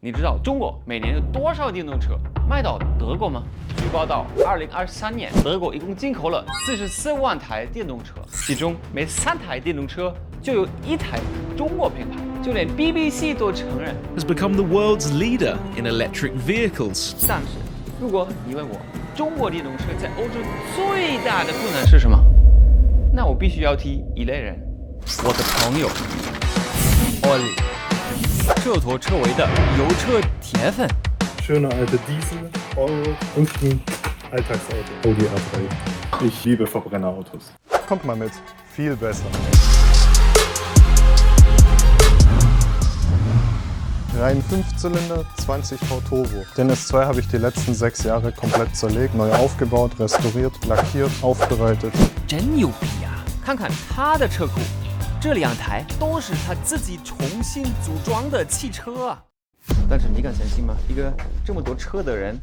你知道中国每年有多少电动车卖到德国吗？据报道，2023年德国一共进口了44万台电动车，其中每3台电动车就有1台中国品牌，就连 BBC 都承认。has become the world's leader in electric vehicles. 但是，如果你问我，中国电动车在欧洲最大的困难是什么？那我必须要提一类人，我的朋友Olli，彻头彻尾的油车铁粉。Schöne alte Diesel, Euro und ein Alltagsauto, Audi A3. Ich liebe Verbrennerautos. Kommt mal mit, viel besser. Rein 5-Zylinder, 20 V Turbo. Den S2 habe ich die letzten 6 Jahre komplett zerlegt, neu aufgebaut, restauriert, lackiert, aufbereitet. 真牛逼呀！看看他的车库，这2台都是他自己重新组装的汽车啊！但是你敢相信吗？一个这么多车的人，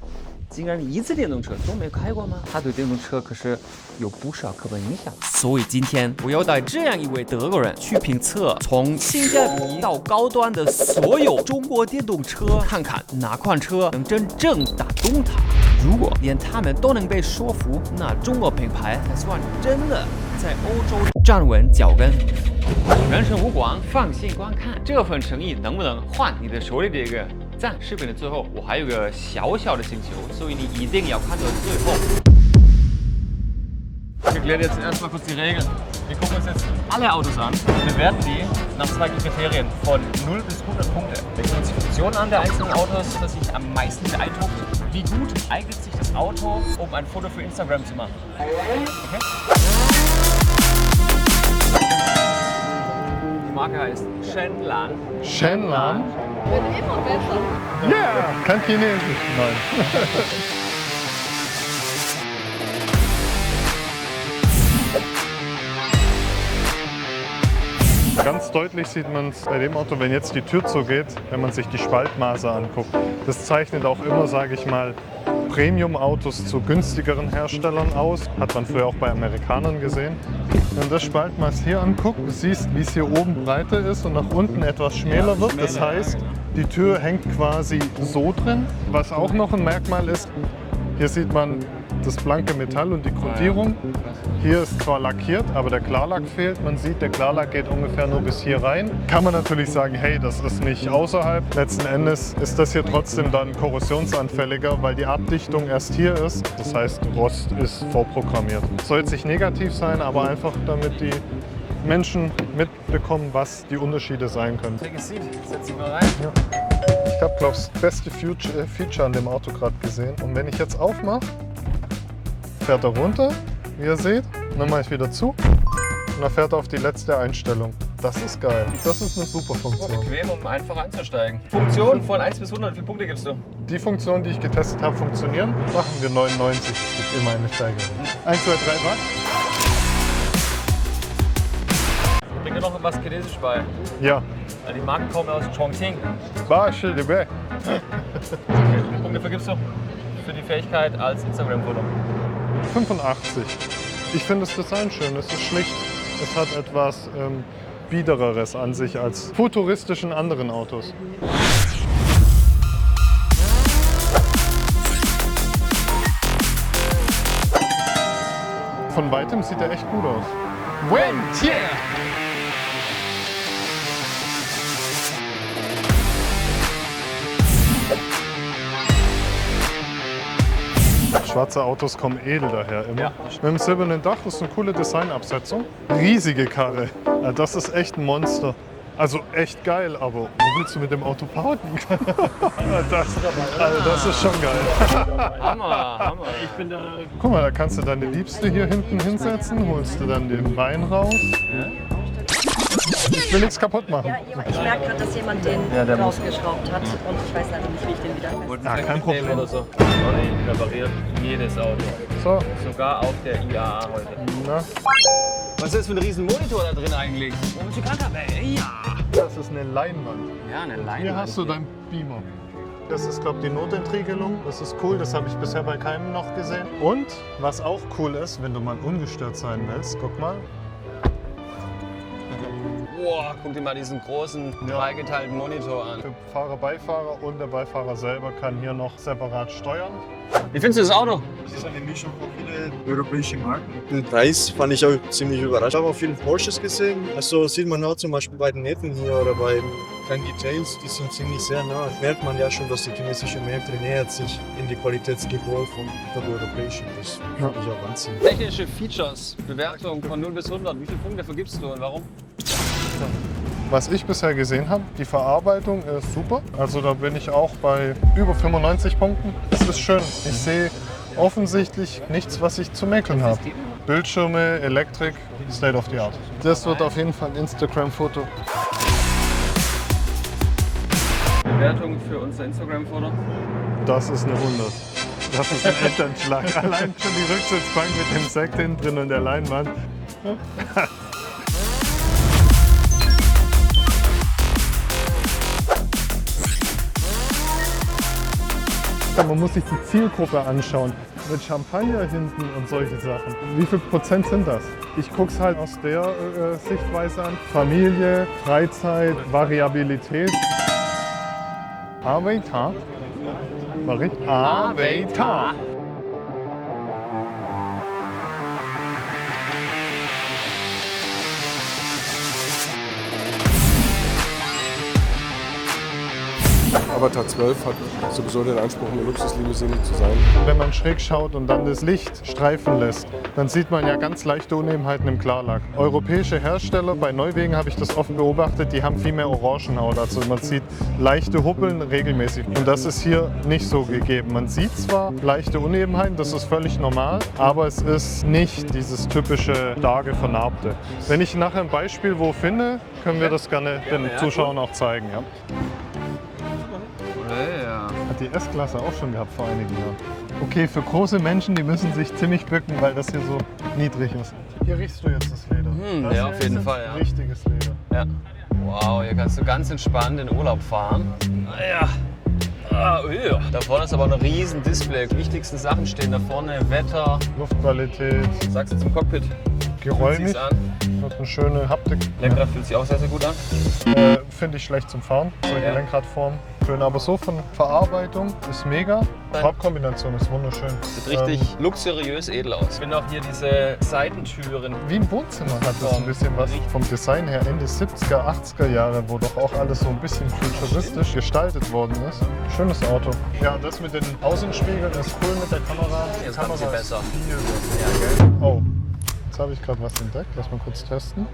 竟然一次电动车都没开过吗？他对电动车可是有不少刻板印象。所以今天我要带这样一位德国人去评测从性价比到高端的所有中国电动车，看看哪款车能真正打动他。如果连他们都能被说服，那中国品牌才算真的在欧洲站稳脚跟。人生无广，放心观看，这份诚意能不能换你的手里这个赞？视频的最后，我还有个小小的请求，所以你一定要看到最后。Ich erkläre jetzt erstmal kurz die Regeln. Wir gucken uns jetzt alle Autos an und bewerten die nach 2 Kriterien von 0 bis 100 Punkte. Wir gucken uns die Funktionen an der einzelnen Autos, das sich am meisten beeindruckt. Wie gut eignet sich das Auto, um ein Foto für Instagram zu machen? Okay? Die Marke heißt Shenlan. Shenlan? Wird immer besser. Ja, yeah, kein Chinesisch. Nein. Ganz deutlich sieht man es bei dem Auto, wenn jetzt die Tür zugeht, wenn man sich die Spaltmaße anguckt. Das zeichnet auch immer, sage ich mal, Premium-Autos zu günstigeren Herstellern aus. Hat man früher auch bei Amerikanern gesehen. Wenn du das Spaltmaß hier anguckst, du siehst, wie es hier oben breiter ist und nach unten etwas schmäler wird. Das heißt, die Tür hängt quasi so drin. Was auch noch ein Merkmal ist, hier sieht man das blanke Metall und die Grundierung. Hier ist zwar lackiert, aber der Klarlack fehlt. Man sieht, der Klarlack geht ungefähr nur bis hier rein. Kann man natürlich sagen, hey, das ist nicht außerhalb. Letzten Endes ist das hier trotzdem dann korrosionsanfälliger, weil die Abdichtung erst hier ist. Das heißt, Rost ist vorprogrammiert. Soll jetzt nicht negativ sein, aber einfach damit die Menschen mitbekommen, was die Unterschiede sein können. Setz dich mal rein. Ja. Ich habe, glaube ich, das beste Feature an dem Auto gerade gesehen. Und wenn ich jetzt aufmache, fährt er runter, wie ihr seht. Und dann mache ich wieder zu und dann fährt er auf die letzte Einstellung. Das ist geil. Das ist eine super Funktion. Bequem, um einfach einzusteigen. Funktion von 1 bis 100, wie viele Punkte gibst du? Die Funktionen, die ich getestet habe, funktionieren. Machen wir 99. Es gibt immer eine Steigerung. 1, 2, 3, was? Bring dir noch was Chinesisch bei. Ja. Die Marken kommen aus Chongqing. Basche de Be. Wie viele Punkte vergibst du für die Fähigkeit als Instagram-Foto? 85. Ich finde das Design schön. Es ist schlicht. Es hat etwas Biedereres an sich als futuristischen anderen Autos. Von weitem sieht er echt gut aus. Wentier! Schwarze Autos kommen edel daher immer. Ja. Mit dem silbernen Dach, das ist eine coole Designabsetzung. Riesige Karre. Ja, das ist echt ein Monster. Also echt geil, aber wo willst du mit dem Auto parken? das ist schon geil. Hammer. Ich bin da. Guck mal, da kannst du deine Liebste hier hinten hinsetzen, holst du dann den Wein raus. Ich will nichts kaputt machen. Ja, ich merke gerade, dass jemand den rausgeschraubt hat und ich weiß leider nicht, wie ich den wieder fest. Kein Problem. Oder so. Olli repariert jedes Auto. So, Sogar auf der IAA heute. na, Was ist das für ein riesen Monitor da drin eigentlich? Wo bist du gerade dabei? Ja. das ist eine Leinwand. Ja, eine Leinwand. Hier hast du deinen Beamer. Das ist, glaube ich, die Notentriegelung. Das ist cool, das habe ich bisher bei keinem noch gesehen. Und was auch cool ist, wenn du mal ungestört sein willst, guck mal. Boah, guck dir mal diesen großen, dreigeteilten Monitor an. Der Fahrer, Beifahrer und der Beifahrer selber kann hier noch separat steuern. Wie findest du das Auto? Das ist eine Mischung von vielen europäischen Marken. Den Preis fand ich auch ziemlich überrascht. Ich habe auch viele Porsches gesehen. Also sieht man auch zum Beispiel bei den Nähten hier oder bei kleinen Details, die sind ziemlich sehr nah. Merkt man ja schon, dass die chinesische Märkte nähert sich in die Qualitätsgebot von der europäischen. Das finde ich auch Wahnsinn. Technische Features, Bewertung von 0 bis 100. Wie viele Punkte vergibst du und warum? Was ich bisher gesehen habe, die Verarbeitung ist super. Also da bin ich auch bei über 95 Punkten. Es ist schön. Ich sehe offensichtlich nichts, was ich zu mäkeln habe. Bildschirme, Elektrik, State of the Art. Das wird auf jeden Fall ein Instagram-Foto. Bewertung für unser Instagram-Foto? Das ist eine 100. Das ist ein Elternschlag. Allein schon die Rücksitzbank mit dem Sekt hinten drin und der Leinwand. Man muss sich die Zielgruppe anschauen. Mit Champagner hinten und solche Sachen. Wie viel Prozent sind das? Ich gucke es halt aus der Sichtweise an. Familie, Freizeit, Variabilität. Avatar. Avatar. Avatar 12 hat sowieso den Anspruch, eine Luxuslimousine zu sein. Wenn man schräg schaut und dann das Licht streifen lässt, dann sieht man ja ganz leichte Unebenheiten im Klarlack. Europäische Hersteller, bei Neuwegen habe ich das oft beobachtet, die haben viel mehr Orangenhaut. Also man sieht leichte Huppeln regelmäßig. Und das ist hier nicht so gegeben. Man sieht zwar leichte Unebenheiten, das ist völlig normal, aber es ist nicht dieses typische starke Vernarbte. Wenn ich nachher ein Beispiel wo finde, können wir das gerne den Zuschauern auch zeigen. Ja. Hat die S-Klasse auch schon gehabt vor einigen Jahren. Okay, für große Menschen, die müssen sich ziemlich bücken, weil das hier so niedrig ist. Hier riechst du jetzt das Leder. Das ja, auf jeden Fall. Ja. Richtiges Leder. Ja. Wow, hier kannst du ganz entspannt in den Urlaub fahren. Ja. Da vorne ist aber ein riesen Display. Die wichtigsten Sachen stehen da vorne. Wetter, Luftqualität. Sagst du zum Cockpit? Geräumig. An. Hat eine schöne Haptik. Lenkrad fühlt sich auch sehr, sehr gut an. Finde ich schlecht zum Fahren, solche Lenkradformen. Schön, aber so von Verarbeitung ist mega. Farbkombination ist wunderschön. Sieht richtig luxuriös edel aus. Ich finde auch hier diese Seitentüren. Wie im Wohnzimmer hat das ein bisschen was. Vom Design her Ende 70er, 80er Jahre, wo doch auch alles so ein bisschen futuristisch gestaltet worden ist. Schönes Auto. Ja, das mit den Außenspiegeln ist cool mit der Kamera. Jetzt Kamera kommt sie besser. Viel besser. Ja, gell? Oh, jetzt habe ich gerade was entdeckt. Lass mal kurz testen.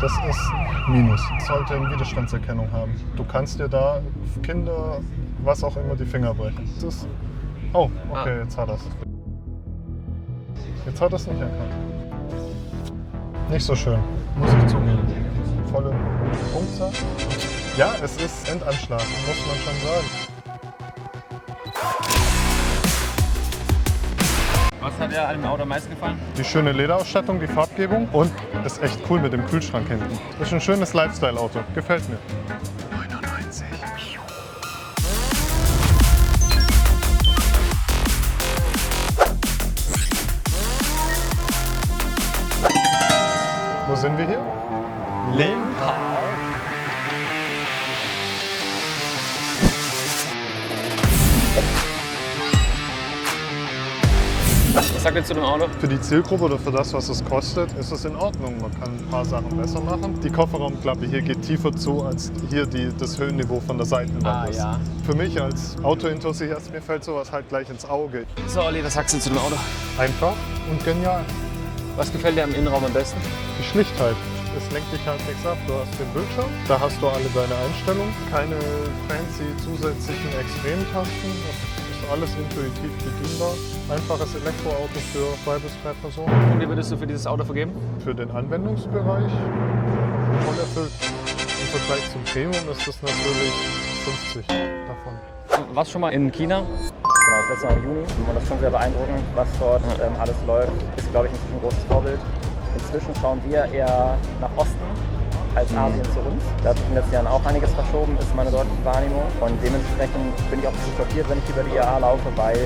Das ist Minus. Es sollte eine Widerstandserkennung haben. Du kannst dir da Kinder, was auch immer, die Finger brechen. Das ist oh, okay, jetzt hat er es. Jetzt hat er es nicht erkannt. Nicht so schön, muss ich zugeben. Volle Punktzahl. Ja, es ist Endanschlag, muss man schon sagen. Was hat dir an dem Auto am meisten gefallen? Die schöne Lederausstattung, die Farbgebung und ist echt cool mit dem Kühlschrank hinten. Das ist ein schönes Lifestyle-Auto, gefällt mir. 99. Wo sind wir hier? Limpa. Was sagt ihr zu dem Auto? Für die Zielgruppe oder für das, was es kostet, ist es in Ordnung. Man kann ein paar Sachen besser machen. Die Kofferraumklappe hier geht tiefer zu, als hier das Höhenniveau von der Seitenwand ist. Ja. Für mich als Autoenthusiast, mir fällt sowas halt gleich ins Auge. So, Olli, was sagst du zu dem Auto? Einfach und genial. Was gefällt dir am Innenraum am besten? Die Schlichtheit. Es lenkt dich halt nichts ab. Du hast den Bildschirm, da hast du alle deine Einstellungen. Keine fancy zusätzlichen Extremtasten. Das ist alles intuitiv bedienbar. Einfaches Elektroauto für 2 bis 3 Personen. Und wie würdest du für dieses Auto vergeben? Für den Anwendungsbereich voll erfüllt. Im Vergleich zum Premium ist das natürlich 50 davon. Du warst schon mal in China? Genau, das letzte Mal im Juni und das ist schon sehr beeindruckend, was dort alles läuft. Ist, glaube ich, ein großes Vorbild. Inzwischen schauen wir eher nach Osten als Asien zu uns. Da hat sich in den letzten Jahren auch einiges verschoben, ist meine deutliche Wahrnehmung. Und dementsprechend bin ich auch zu schockiert, wenn ich über die IAA laufe, weil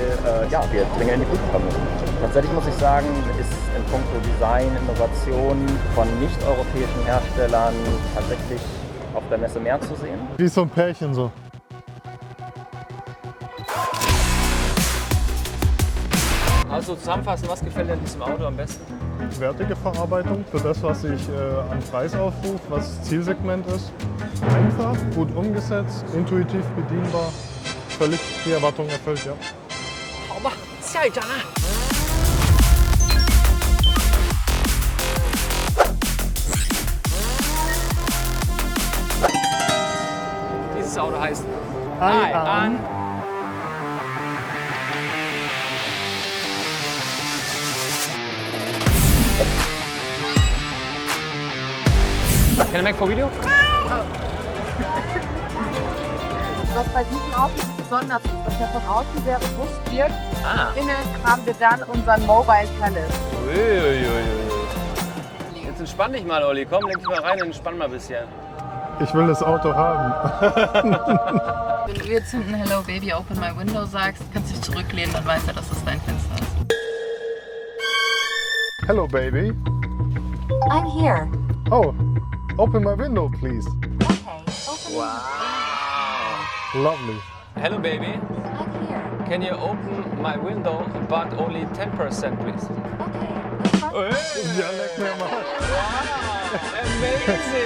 wir dringend in die Prüfung kommen müssen. Tatsächlich muss ich sagen, ist in puncto Design, Innovation von nicht-europäischen Herstellern tatsächlich auf der Messe mehr zu sehen. Wie so ein Pärchen so. Also zusammenfassen, was gefällt dir an diesem Auto am besten? Wertige Verarbeitung für das, was ich an Preis aufrufe, was das Zielsegment ist. Einfach, gut umgesetzt, intuitiv bedienbar, völlig die Erwartung erfüllt, ja. 好吧，下一站啊！ Dieses Auto heißt An. Can I make for video? Was bei diesem Auto besonders ist, dass er von außen sehr robust wirkt. Innen haben wir dann unseren Mobile Palace. Jetzt entspann dich mal, Olli. Komm, leg dich mal rein und entspann mal ein bisschen. Ich will das Auto haben. Wenn du jetzt hinten Hello Baby, open my window sagst, kannst du dich zurücklehnen, dann weiß er, dass das dein Fenster ist. Hello, baby. I'm here. Oh, open my window, please. Okay, open Wow. Lovely. Hello, baby. I'm here. Can you open my window, but only 10%, please? Okay. Ja, leck mir mal. Amazing!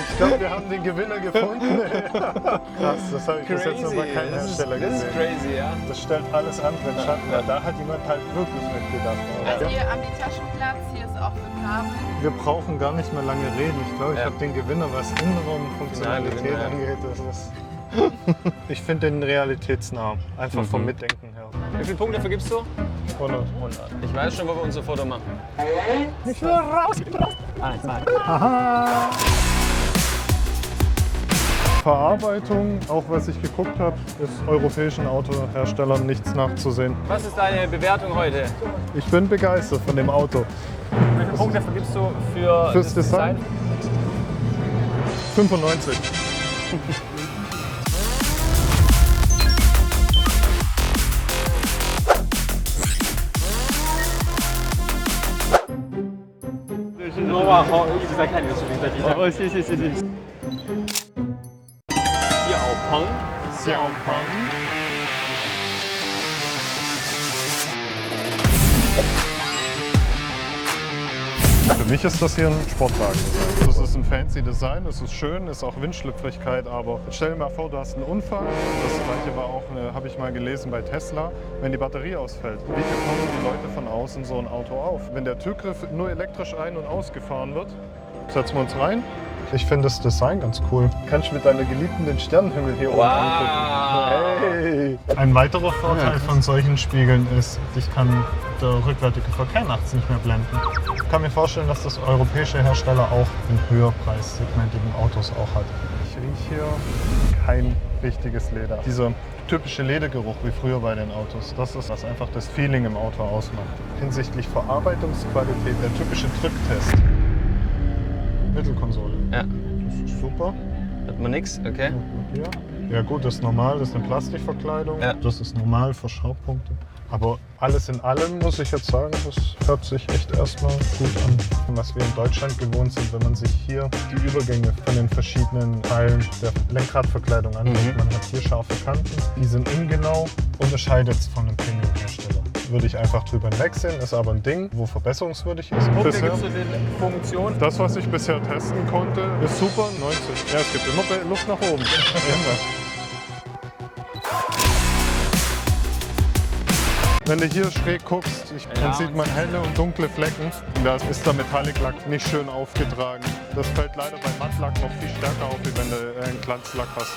Ich glaube, wir haben den Gewinner gefunden. Krass, das habe ich bis jetzt noch bei keinem Hersteller Das ist gesehen. crazy, ja. Das stellt alles andere in Schatten. Ja. Da hat jemand halt wirklich mitgedacht. Also hier am Taschenplatz, hier ist auch für Kabel. Wir brauchen gar nicht mehr lange reden. Ich glaube, ich Ja. habe den Gewinner, was Innenraumfunktionalität Gewinner, ja. angeht. Das ist ich finde den realitätsnah. Einfach vom Mitdenken her. Wie viele Punkte vergibst du? 100. 100. Ich weiß schon, wo wir unser Foto machen. Ich will raus! Aha! Verarbeitung, auch was ich geguckt habe, ist europäischen Autoherstellern nichts nachzusehen. Was ist deine Bewertung heute? Ich bin begeistert von dem Auto. Wie viele Punkte vergibst du für Fürs das Design? 95. Für mich ist das hier ein Sportwagen. Das ist ein fancy Design, es ist schön, ist auch Windschlüpfrigkeit, aber stell dir mal vor, du hast einen Unfall. Das gleiche war auch, habe ich mal gelesen bei Tesla, wenn die Batterie ausfällt. Wie bekommen die Leute von außen so ein Auto auf? Wenn der Türgriff nur elektrisch ein- und ausgefahren wird, setzen wir uns rein. Ich finde das Design ganz cool. Kannst du mit deiner Geliebten den Sternenhimmel hier oben angucken. Hey. Ein weiterer Vorteil von solchen Spiegeln ist, dich kann der rückwärtige Verkehr nachts nicht mehr blenden. Ich kann mir vorstellen, dass das europäische Hersteller auch in höherpreissegmentigen Autos auch hat. Ich rieche hier kein richtiges Leder. Dieser typische Ledergeruch wie früher bei den Autos, das ist, was einfach das Feeling im Auto ausmacht. Hinsichtlich Verarbeitungsqualität, der typische Drücktest. Mittelkonsole. Ja. Das ist super. Hat man nix, okay. Ja gut, das ist normal, das ist eine Plastikverkleidung. Ja. Das ist normal für Schraubpunkte. Aber alles in allem muss ich jetzt sagen, das hört sich echt erstmal gut an. Was wir in Deutschland gewohnt sind, wenn man sich hier die Übergänge von den verschiedenen Teilen der Lenkradverkleidung anschaut. Man hat hier scharfe Kanten, die sind ungenau, unterscheidet es von einem Premium-Hersteller. Würde ich einfach drüber hinwegsehen, ist aber ein Ding, wo verbesserungswürdig ist. Punkte gibst du den Funktion? Das, was ich bisher testen konnte, ist super. 90. Ja, es gibt immer Luft nach oben. Wenn du hier schräg guckst, dann sieht man helle und dunkle Flecken. Da ist der Metallic-Lack nicht schön aufgetragen. Das fällt leider bei Mattlack noch viel stärker auf, wie wenn du einen Glanzlack hast.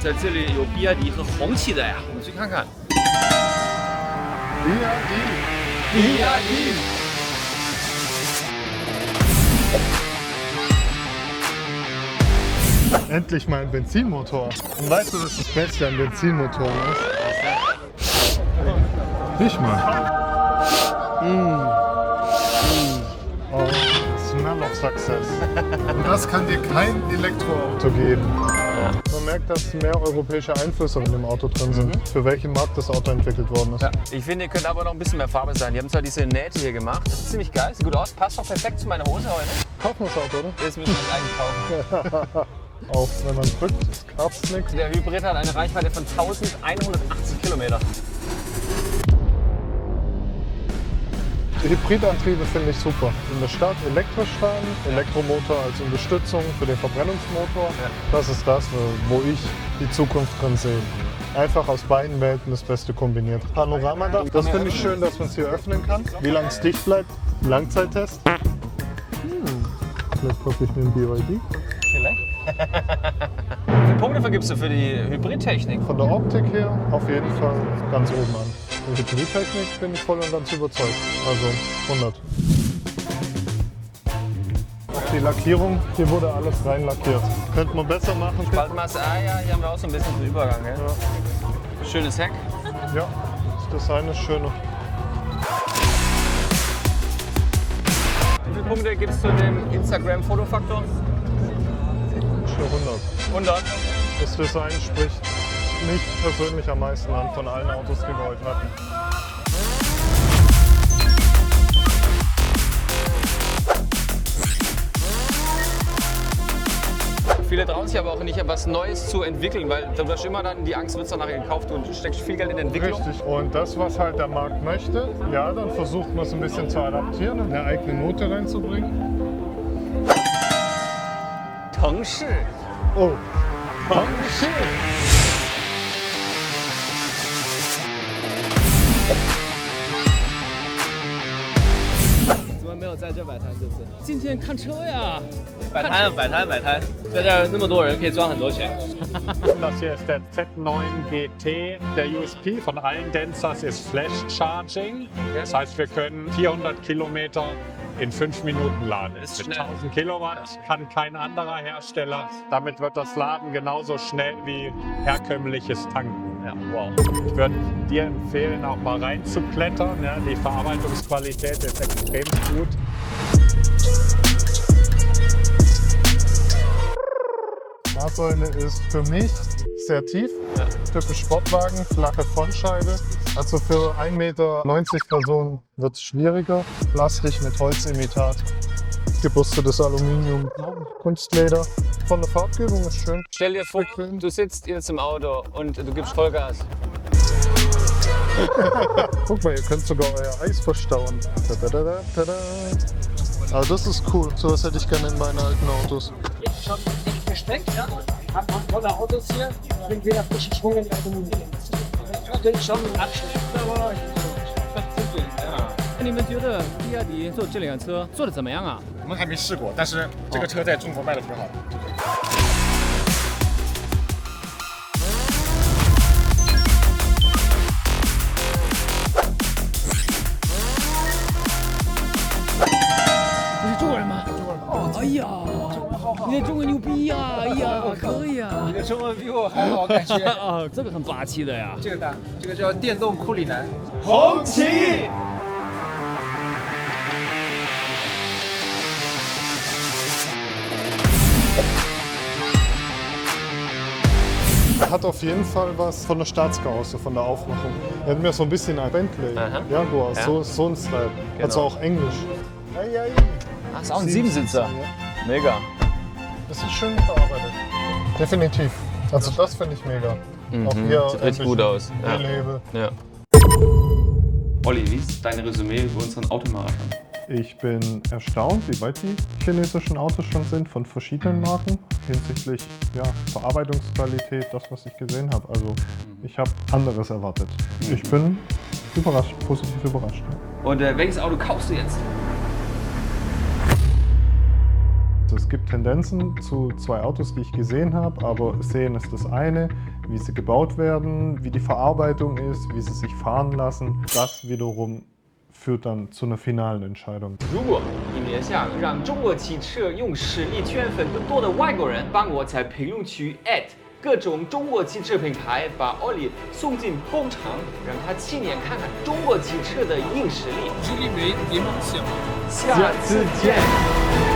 在这里有比亚迪和红旗的呀，我们去看看。比亚迪。Endlich mal ein Benzinmotor. Und weißt du, was das Beste an Benzinmotoren ist? Riech mal. Oh, smell of success. Und das kann dir kein Elektroauto geben. Man merkt, dass mehr europäische Einflüsse in dem Auto drin sind, für welchen Markt das Auto entwickelt worden ist. Ja. Ich finde, ihr könnt aber noch ein bisschen mehr Farbe sein. Die haben zwar diese Nähte hier gemacht. Das ist ziemlich geil, sieht gut aus. Passt doch perfekt zu meiner Hose heute. Kaufen wir das Auto, oder? Das müssen wir eigentlich kaufen. Auch wenn man drückt, kratzt nichts. Der Hybrid hat eine Reichweite von 1180 Kilometer. Die Hybridantriebe finde ich super. In der Stadt elektrisch fahren, Elektromotor als Unterstützung für den Verbrennungsmotor. Das ist das, wo ich die Zukunft drin sehe. Einfach aus beiden Welten das Beste kombiniert. Panoramadach, das finde ich schön, dass man es hier öffnen kann. Wie lange es dicht bleibt, Langzeittest. Vielleicht kaufe ich mir ein BYD. Vielleicht. Wie viele Punkte vergibst du für die Hybridtechnik? Von der Optik her auf jeden Fall ganz oben an. Die Hybridtechnik bin ich voll und ganz überzeugt. Also 100. Die Lackierung, hier wurde alles rein lackiert. Könnte man besser machen. Spaltmasse, ja, hier haben wir auch so ein bisschen den Übergang. Ja. Schönes Heck. Ja, das Design ist schöner. Wie viele Punkte gibst du dem Instagram-Fotofaktor? 100. 100? Das Design spricht mich persönlich am meisten an von allen Autos, die wir heute hatten. Viele trauen sich aber auch nicht, etwas Neues zu entwickeln, weil du hast immer dann die Angst, wird es dann nachher gekauft und du steckst viel Geld in Entwicklung. Richtig. Und das, was halt der Markt möchte, ja, dann versucht man es ein bisschen zu adaptieren und eine eigene Note reinzubringen. 城市 Oh, 城市 怎么没有在这摆摊？是不是？今天看车呀！摆摊，摆摊，摆摊，在这儿那么多人，可以赚很多钱。 Das hier ist der Z9 GT. Der USP von allen Denzers ist Flash Charging. Das heißt, wir können 400 Kilometer in 5 Minuten laden. Mit 1000 Kilowatt kann kein anderer Hersteller. Damit wird das Laden genauso schnell wie herkömmliches Tanken. Ja, wow. Ich würde dir empfehlen, auch mal reinzuklettern. Ja, die Verarbeitungsqualität ist extrem gut. Fahrsäule ist für mich sehr tief. Typisch Sportwagen, flache Frontscheibe. Also für 1,90 Meter Personen wird es schwieriger. Plastik mit Holzimitat. Gebustetes Aluminium, Kunstleder. Von der Farbgebung ist schön. Stell dir vor, du sitzt jetzt im Auto und du gibst Vollgas. Guck mal, ihr könnt sogar euer Eis verstauen. Tada, tada. Also das ist cool. So was hätte ich gerne in meinen alten Autos. Schon nicht gesteckt, ja. Hat man tolle Autos hier, bringt wieder frischen Schwung in die Automobil. Natürlich schon ein Abschnitt, aber ja. 你们觉得比亚迪做这辆车做的怎么样啊？我们还没试过，但是这个车在中国卖的挺好的。 你是中国人吗？哦，哎呀，你的中文牛逼呀！哎呀，可以啊！你的中文比我还好，感觉。啊，这个很霸气的呀。这个大，这个叫电动库里南。红旗。 Hat auf jeden Fall was von der Staatskarosse, von der Aufmachung. Er hat mir so ein bisschen ein Bentley. Jaguar, Ja. so ein Style. Also auch Englisch. Ach, ist auch ein Siebensitzer. Mega. Das ist schön bearbeitet. Definitiv. Also das finde ich mega. Auch hier Sieht richtig gut aus. Ja. Lebe. Ja. Olli, wie ist dein Resümee über unseren Automarathon? Ich bin erstaunt, wie weit die chinesischen Autos schon sind von verschiedenen Marken hinsichtlich Verarbeitungsqualität, das, was ich gesehen habe. Also ich habe anderes erwartet. Ich bin überrascht, positiv überrascht. Und welches Auto kaufst du jetzt? Es gibt Tendenzen zu 2 Autos, die ich gesehen habe, aber sehen ist das eine, wie sie gebaut werden, wie die Verarbeitung ist, wie sie sich fahren lassen. Das wiederum führt dann zu einer finalen Entscheidung. 如果你们也想让中国汽车用实力圈粉更多的外国人，帮我在评论区各种中国汽车品牌，把奥利送进工厂，让他亲眼看看中国汽车的硬实力。下次见。